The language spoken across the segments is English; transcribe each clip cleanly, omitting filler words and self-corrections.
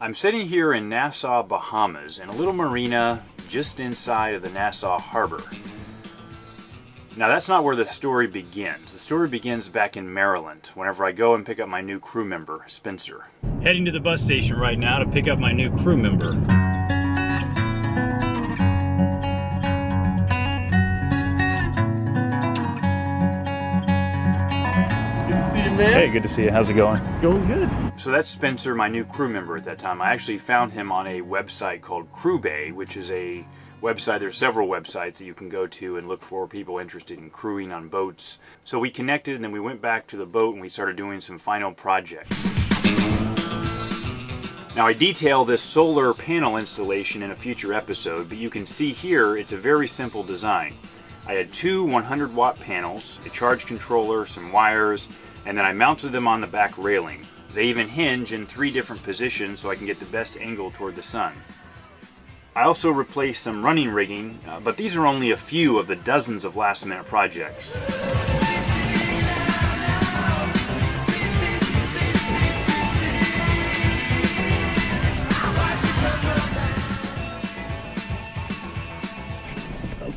I'm sitting here in Nassau, Bahamas, in a little marina just inside of the Nassau Harbor. Now that's not where the story begins. The story begins back in Maryland, whenever I go and pick up my new crew member, Spencer. Heading to the bus station right now to pick up my new crew member. Hey, good to see you. How's it going? Going good. So that's Spencer, my new crew member at that time. I actually found him on a website called Crewbay, which is a website. There's several websites that you can go to and look for people interested in crewing on boats. So we connected and then we went back to the boat and we started doing some final projects. Now I detail this solar panel installation in a future episode, but you can see here it's a very simple design. I had two 100-watt panels, a charge controller, some wires, and then I mounted them on the back railing. They even hinge in 3 different positions so I can get the best angle toward the sun. I also replaced some running rigging, but these are only a few of the dozens of last-minute projects.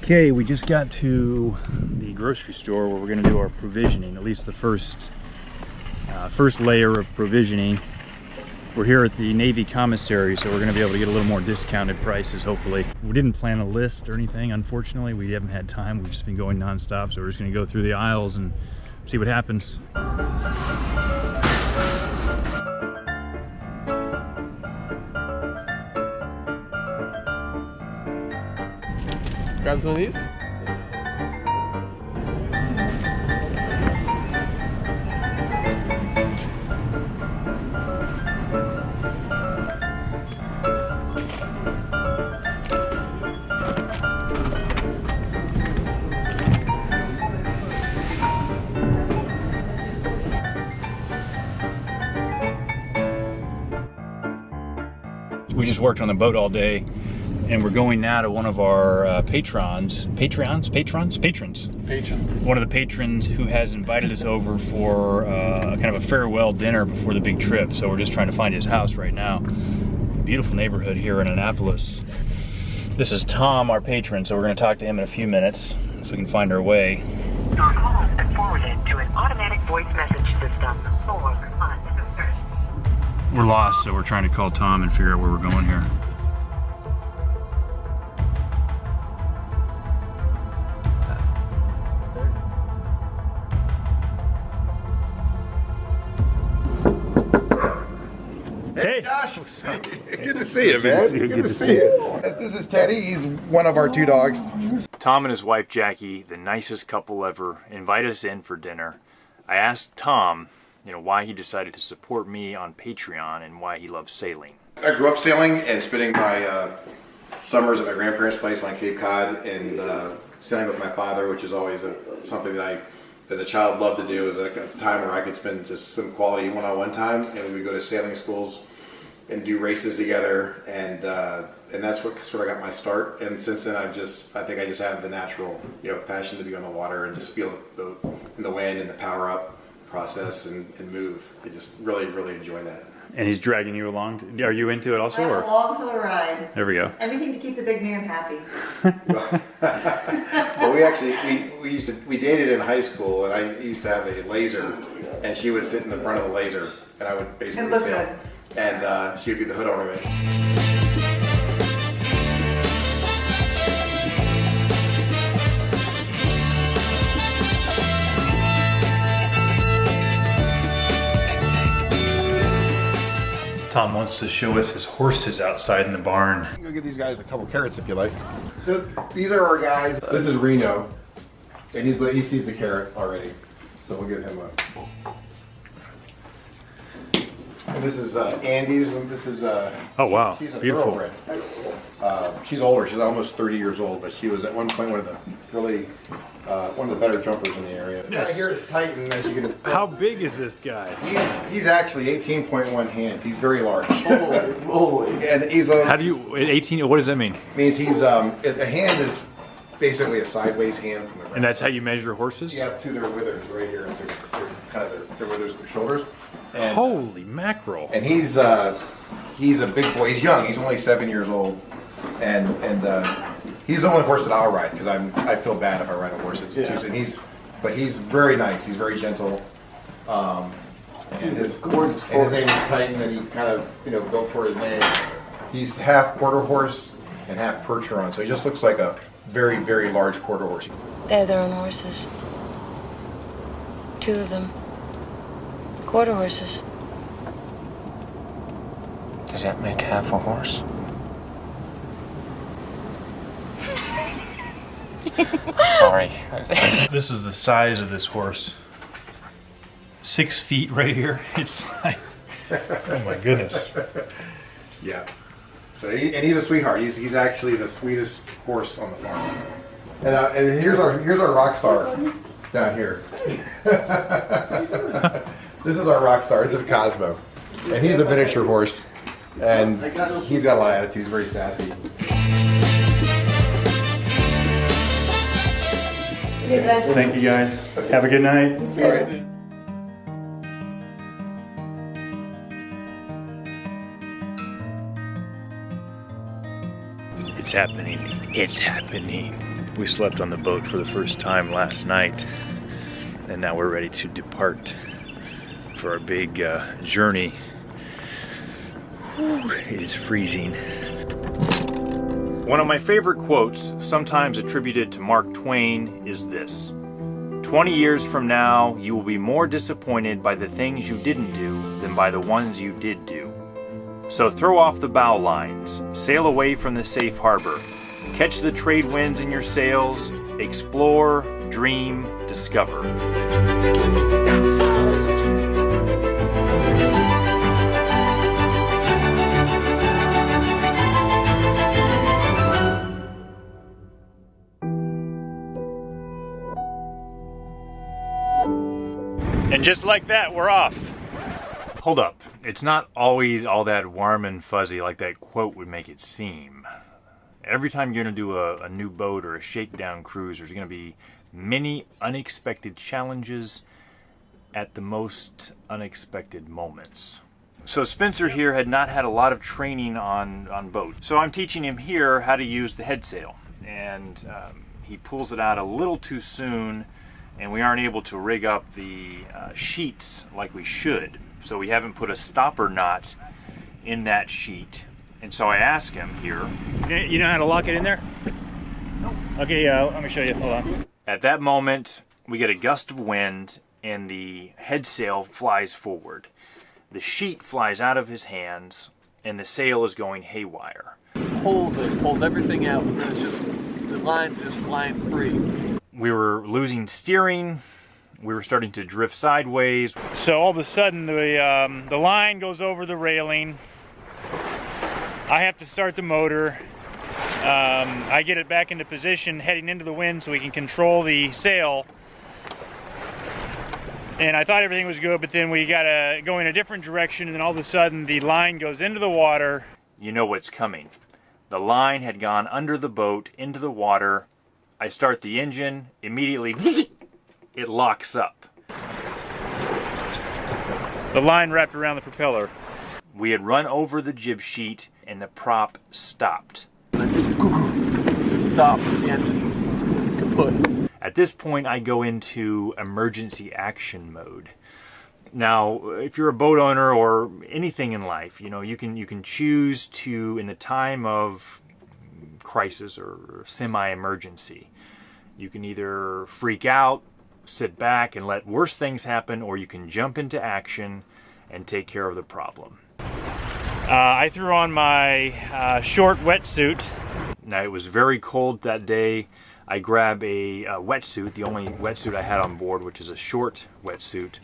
Okay, we just got to the grocery store where we're going to do our provisioning, at least the first layer of provisioning. We're here at the Navy commissary, so we're going to be able to get a little more discounted prices, hopefully. We didn't plan a list or anything, unfortunately. We haven't had time. We've just been going non-stop, so we're just going to go through the aisles and see what happens. Grab some of these. We just worked on the boat all day, and we're going now to one of our patrons. One of the patrons who has invited us over for kind of a farewell dinner before the big trip. So we're just trying to find his house right now. Beautiful neighborhood here in Annapolis. This is Tom, our patron, so we're going to talk to him in a few minutes if we can find our way. Your call has been forwarded to an automatic voice message system. We're lost, so we're trying to call Tom and figure out where we're going here. Hey, Josh. Good to see you, man. Good to see you. This is Teddy. He's one of our 2 dogs. Tom and his wife Jackie, the nicest couple ever, invited us in for dinner. I asked Tom, why he decided to support me on Patreon and why he loves sailing. I grew up sailing and spending my summers at my grandparents' place on Cape Cod and sailing with my father, which is always something that I, as a child, loved to do. It was like a time where I could spend just some quality one-on-one time, and we would go to sailing schools and do races together, and that's what sort of got my start. And since then, I think I just have the natural, passion to be on the water and just feel the boat and the wind and the power up process and move. I just really, really enjoy that. And he's dragging you along. Are you into it also? I'm along for the ride. There we go. Anything to keep the big man happy. Well, we dated in high school, and I used to have a laser, and she would sit in the front of the laser, and I would basically sail, and she would be the hood ornament. Tom wants to show us his horses outside in the barn. I'm gonna give these guys a couple carrots if you like. So these are our guys. This is Reno, and he sees the carrot already, so we'll give him a. And this is Andy's, and this is oh wow, she's a beautiful. thoroughbred. She's older. She's almost 30 years old, but she was at one point one of the better jumpers in the area. Yes. Right here is Titan, as you can. How big is this guy? He's actually 18.1 hands. He's very large. Holy. And he's a. How do you 18? What does that mean? Means he's a hand is basically a sideways hand from the ground. And that's how you measure horses? Yeah, to their withers right here, kind of their withers and their shoulders. And, holy mackerel! And he's he's a big boy. He's young. He's only 7 years old, and he's the only horse that I'll ride because I feel bad if I ride a horse that's too. And he's very nice. He's very gentle. And his gorgeous. And his name is Titan, and he's kind of built for his name. He's half quarter horse and half Patron, so he just looks like a very, very large quarter horse. They have their own horses. 2 of them. Quarter horses. Does that make half a horse? Sorry. This is the size of this horse. 6 feet right here. It's like, oh my goodness. Yeah. So and he's a sweetheart. He's actually the sweetest horse on the farm. And here's our rock star down here. This is our rock star. This is Cosmo, and he's a miniature horse, and he's got a lot of attitude. He's very sassy. Thank you guys. Have a good night. All right. It's happening. It's happening. We slept on the boat for the first time last night, and now we're ready to depart for our big journey. Whew, it is freezing. One of my favorite quotes, sometimes attributed to Mark Twain, is this: 20 years from now, you will be more disappointed by the things you didn't do than by the ones you did do. So throw off the bow lines, sail away from the safe harbor, catch the trade winds in your sails, explore, dream, discover. And just like that, we're off. Hold up, it's not always all that warm and fuzzy like that quote would make it seem. Every time you're going to do a new boat or a shakedown cruise, there's going to be many unexpected challenges at the most unexpected moments. So Spencer here had not had a lot of training on boats. So I'm teaching him here how to use the head sail. And he pulls it out a little too soon, and we aren't able to rig up the sheets like we should. So we haven't put a stopper knot in that sheet. And so I asked him here. You know how to lock it in there? No. Okay, let me show you. Hold on. At that moment, we get a gust of wind and the head sail flies forward. The sheet flies out of his hands and the sail is going haywire. Pulls everything out, and it's just, the lines are just flying free. We were losing steering. We were starting to drift sideways. So all of a sudden the line goes over the railing. I have to start the motor. I get it back into position heading into the wind so we can control the sail. And I thought everything was good, but then we got to go in a different direction, and then all of a sudden the line goes into the water. You know what's coming. The line had gone under the boat into the water. I start the engine, immediately it locks up. The line wrapped around the propeller. We had run over the jib sheet and the prop stopped. Just stopped the engine. Kaput. At this point, I go into emergency action mode. Now, if you're a boat owner or anything in life, you know, you can choose to, in the time of crisis or semi-emergency, you can either freak out, sit back and let worse things happen, or you can jump into action and take care of the problem. I threw on my short wetsuit. Now, it was very cold that day. I grab a wetsuit, the only wetsuit I had on board, which is a short wetsuit.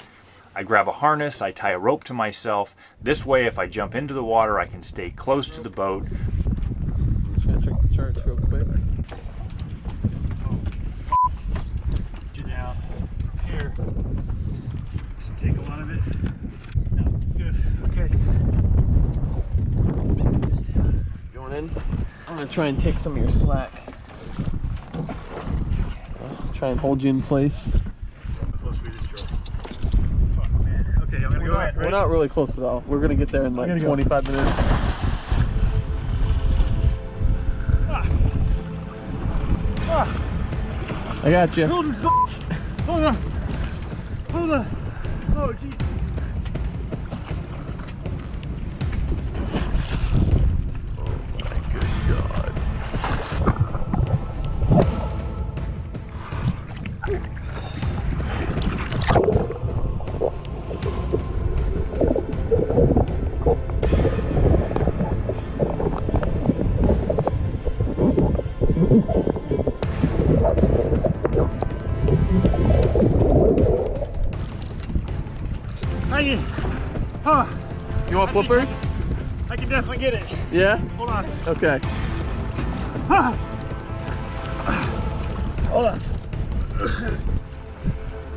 I grab a harness, I tie a rope to myself. This way, if I jump into the water, I can stay close to the boat. I'm just gonna check the charts real quick. You down here. So take a lot of it. No, good. Okay. Going in. I'm gonna try and take some of your slack. Try and hold you in place. Close for you to stroke. Fuck, man. Okay, I'm gonna go We're not really close at all. We're gonna get there in like 25 minutes. I got you. Hold on. Hold on. Oh, jeez. You want flippers? I can definitely get it. Yeah? Hold on. Okay. Hold on.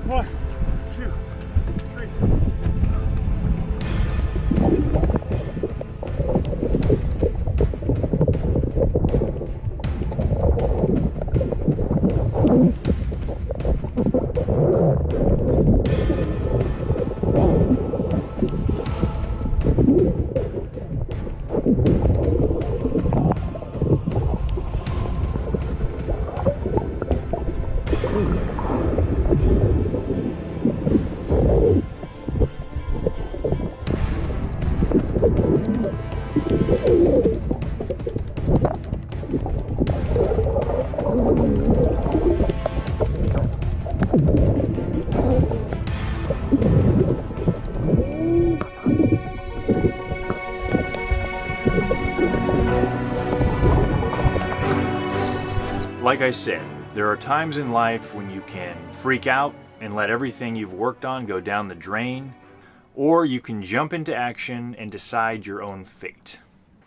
1, 2, 3. Like I said, there are times in life when you can freak out and let everything you've worked on go down the drain, or you can jump into action and decide your own fate.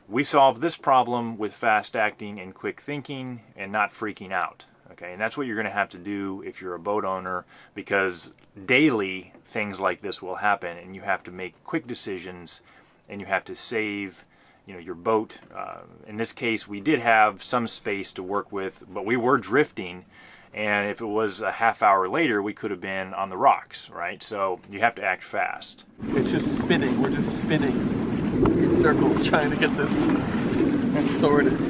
We solve this problem with fast acting and quick thinking and not freaking out. Okay, and that's what you're going to have to do if you're a boat owner, because daily things like this will happen and you have to make quick decisions and you have to save your boat. In this case, we did have some space to work with, but we were drifting, and if it was a half hour later, we could have been on the rocks, right? So you have to act fast. It's just spinning. We're just spinning in circles trying to get this sorted.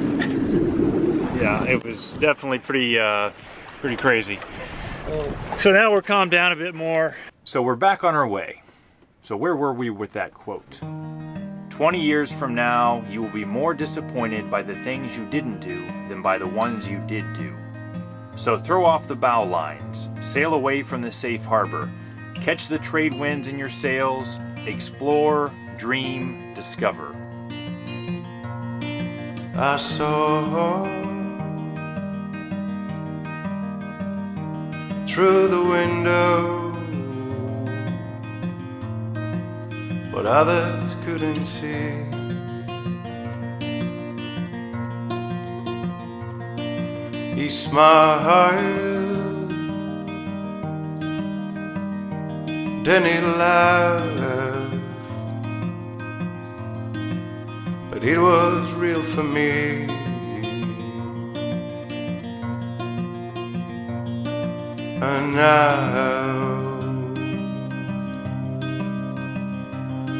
Yeah, it was definitely pretty crazy. So now we're calmed down a bit more. So we're back on our way. So where were we with that quote? 20 years from now, you will be more disappointed by the things you didn't do than by the ones you did do. So throw off the bow lines, sail away from the safe harbor, catch the trade winds in your sails, explore, dream, discover. I saw through the window what others couldn't see. He smiled, then he laughed, but it was real for me. And now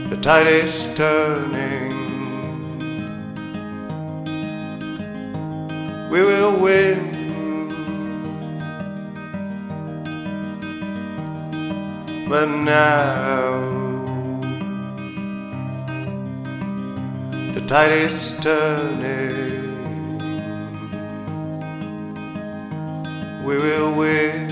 the tide is turning. We will win. But now the tide is turning. We will win.